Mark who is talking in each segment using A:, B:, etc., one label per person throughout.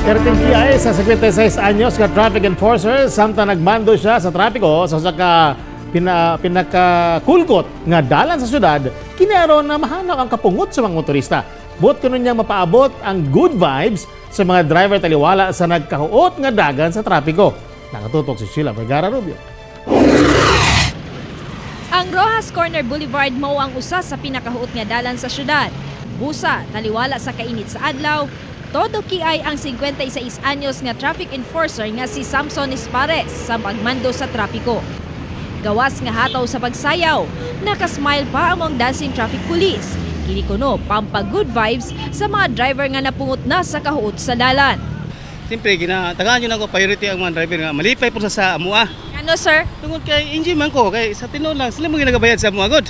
A: Erting sa 56 anyos ka traffic enforcer samtang nagmando siya sa trapiko sa pinakakulkot nga dalan sa syudad, kinaron na mahanap ang kapungot sa mga motorista. But kuno niya mapaabot ang good vibes sa mga driver taliwala sa nagkahuot nga dagan sa trapiko. Nakatutok si Sheila Vergara Rubio.
B: Ang Rojas Corner Boulevard mao ang usa sa pinakahuot nga dalan sa syudad. Busa, taliwala sa kainit sa adlaw, todo kiay ang 56 anyos nga traffic enforcer nga si Samson Espares sa pagmando sa trapiko. Gawas nga hataw sa pagsayaw, nakasmile pa among dancing traffic police. Kini kuno pampa-good vibes sa mga driver nga napungot na sa kahuot sa dalan.
C: Siyempre, tagaan nyo na ko priority ang mga driver nga malipay po sa amua.
B: Ano sir?
C: Tungod kay enjoy man ko, kay sa tinuod lang, sila mo ginagabayad sa amua god.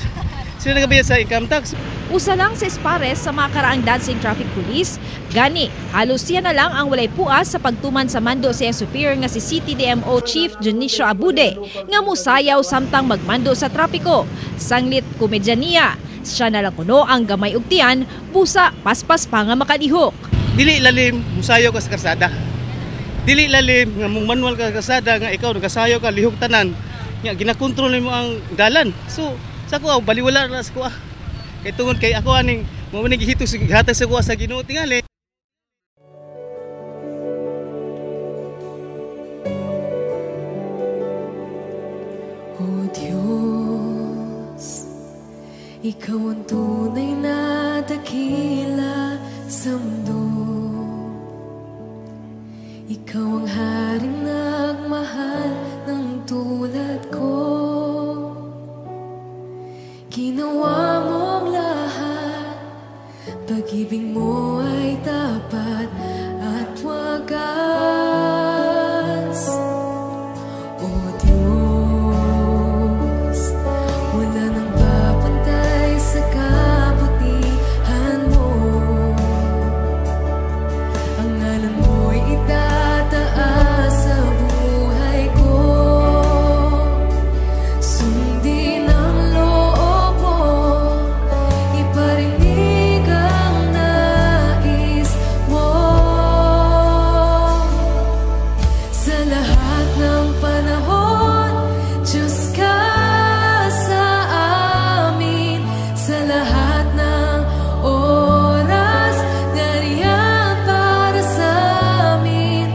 C: Sila nagabayad sa income tax.
B: Usa lang si Espares sa mga karaang dancing traffic police. Gani, halos siya na lang ang walay puas sa pagtuman sa mando sa superior nga si CTDMO Chief Junicio Abude nga musayaw samtang magmando sa trapiko. Sanglit komedya niya. Siya na lang kuno ang gamay ug tiyan, busa paspas pa nga makalihok.
C: Dili lalim, musayaw ka sa karsada. Dili lalim, nga mong manual ka sa karsada, nga ikaw nagasayaw ka, lihok tanan. Nga ginakontrol mo ang dalan. So, sa ko, baliwala na sa ko. Kaya tungod kay ako aning mamunig hito sa hatag sa ko sa Ginoo tingali.
D: O Diyos, Ikaw ang tunay na dakila sa mundo. Ikaw ang haring nagmahal ng tulad ko. Ginawa mong lahat, pag-ibig mo ay tapat at wagas. O Diyos, wala nang papantay sa kabutihan mo. Ang ngalan mo'y itataas sa buhay ko. Sundin ang loob mo, iparinig ang nais mo. Sa lahat ng panahon, Diyos ka sa amin. Sa lahat ng oras, nariyan para sa amin.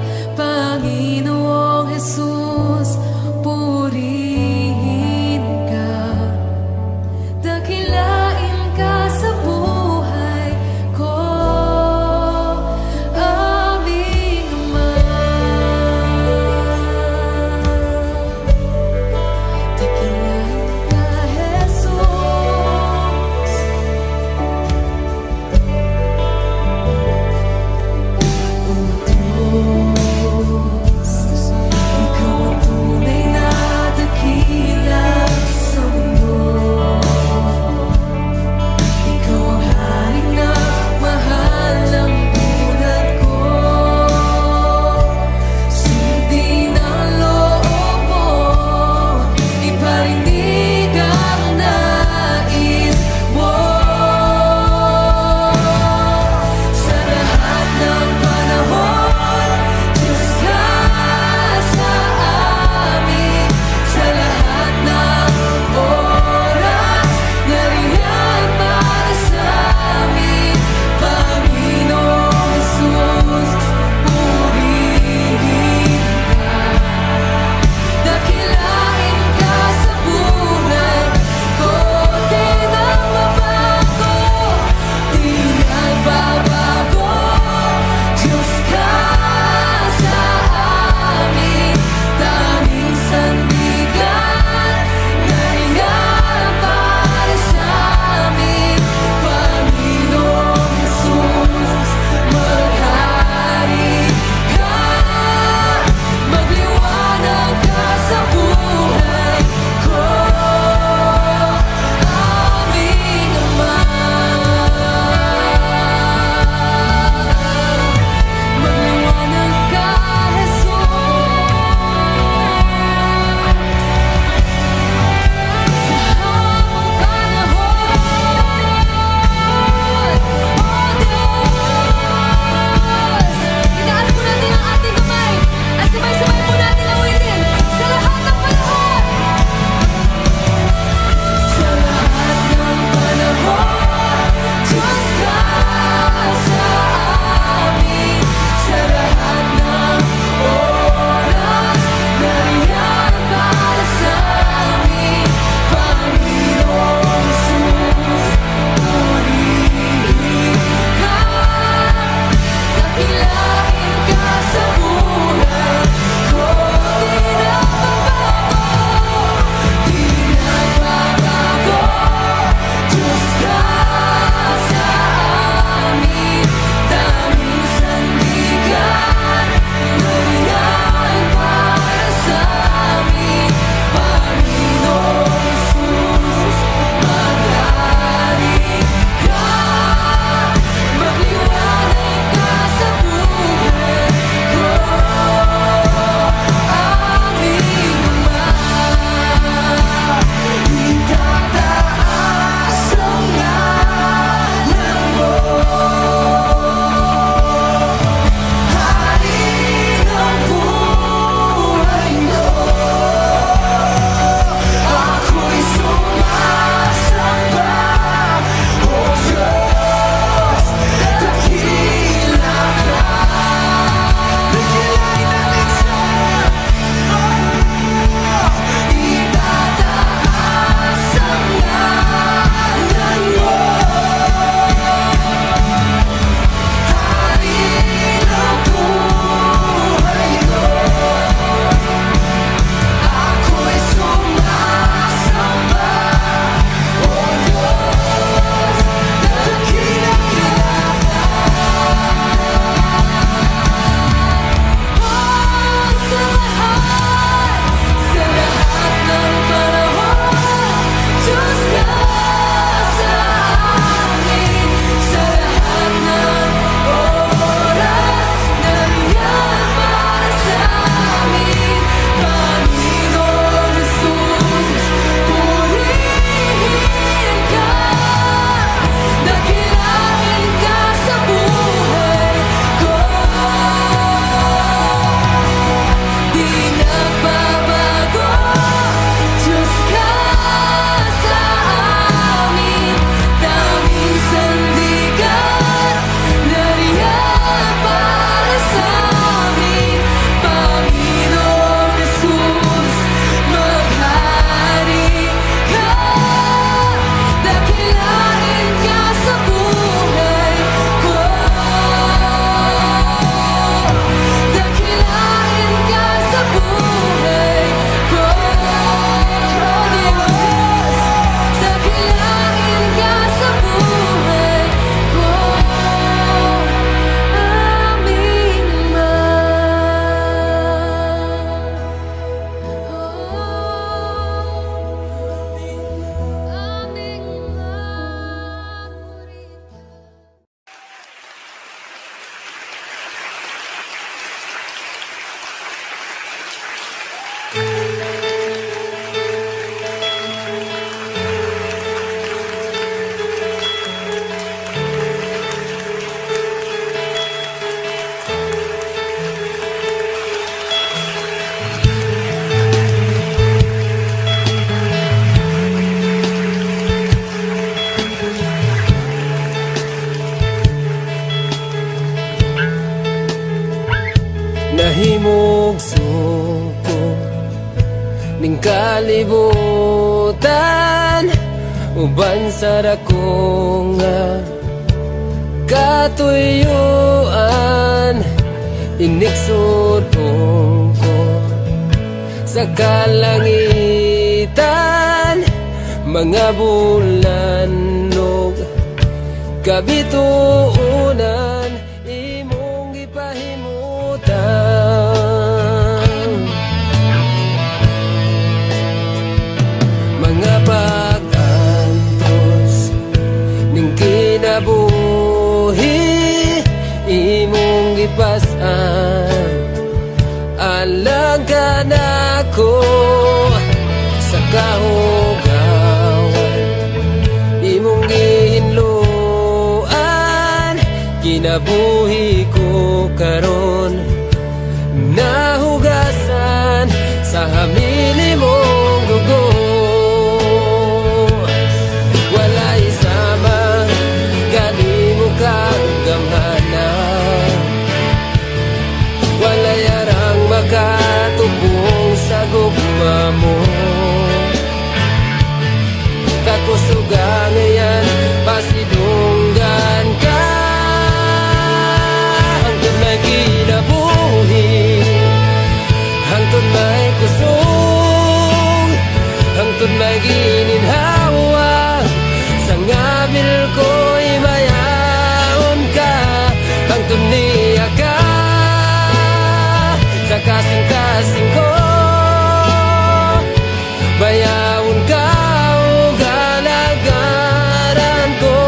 E: Nahimog suko ning kalibutan, uban sa dako nga katuyuan. Iniksod ko sa kalangitan, mga bulan og kabituunan, imong gipahimutan. Mga pag-antos ning kinabuhi, imong gipasan. Alang ka na ko sa kahugawan, imong gihinluan. Kinabuhi ko karon, nahugasan sa hamili mong dugo. Walay sama gani mo kang gamhanan, walay arang makatubong sa gugma mo. Kakusuga ngayon, pasidunggan ka. Hangtod may kinabuhi, hangtod may kusog, hangtod may gininhawa. Sa ngabil ko'y mayaon ka, hangtod niya ka sa kasing-kasing ko. Bayawon ka o galagaran ko,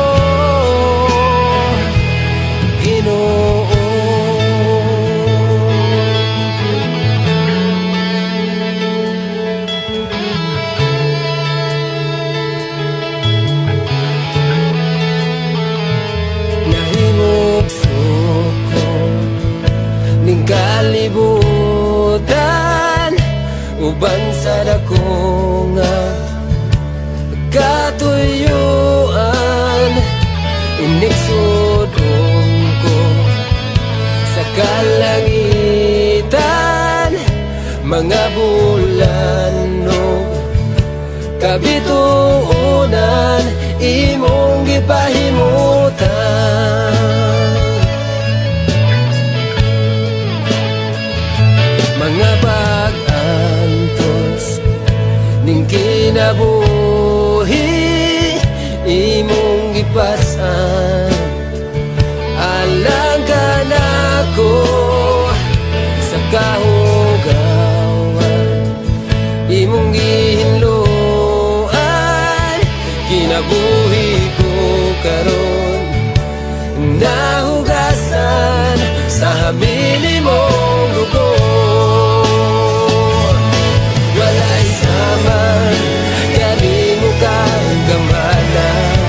E: Ginoo. Nahimog suko ning kalibutan, uban sa dako nga katuyuan. Iniksod ko sa kalangitan, mga bulan og kabituunan, imong gipahimutan. Mga pag-antos ning kinabuhi, imong gipasan. Alang ka na ko sa kahugawan, imong gihinluan. Kinabuhi ko karon, nahugasan sa hamili mong dugo. Walay sama gani mo kang gamanan,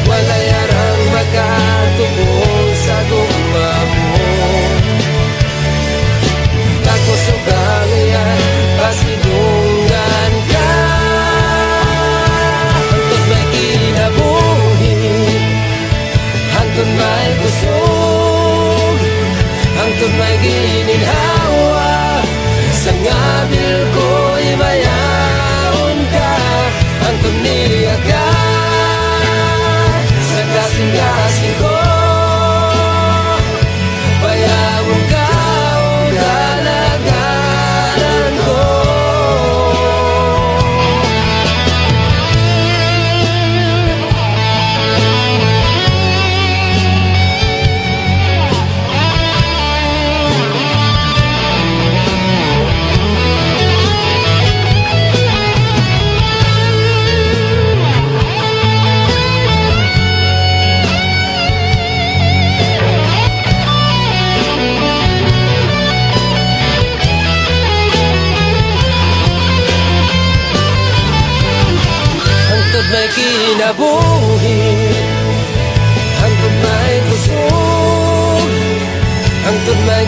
E: walay arang makatubong sa gugma mo. Kakusuga ngayon, pasidunggan ka. Hangtod may kinabuhi, hangtod may kusog, hangtod may gininhawa. Sa ngabil ko'y mayaon ka, hangtod niya ka sa kasing-kasing ko. Bayawon ka o galagaran ko. Hangtod may kinabuhi, hangtod may kusog, hangtod may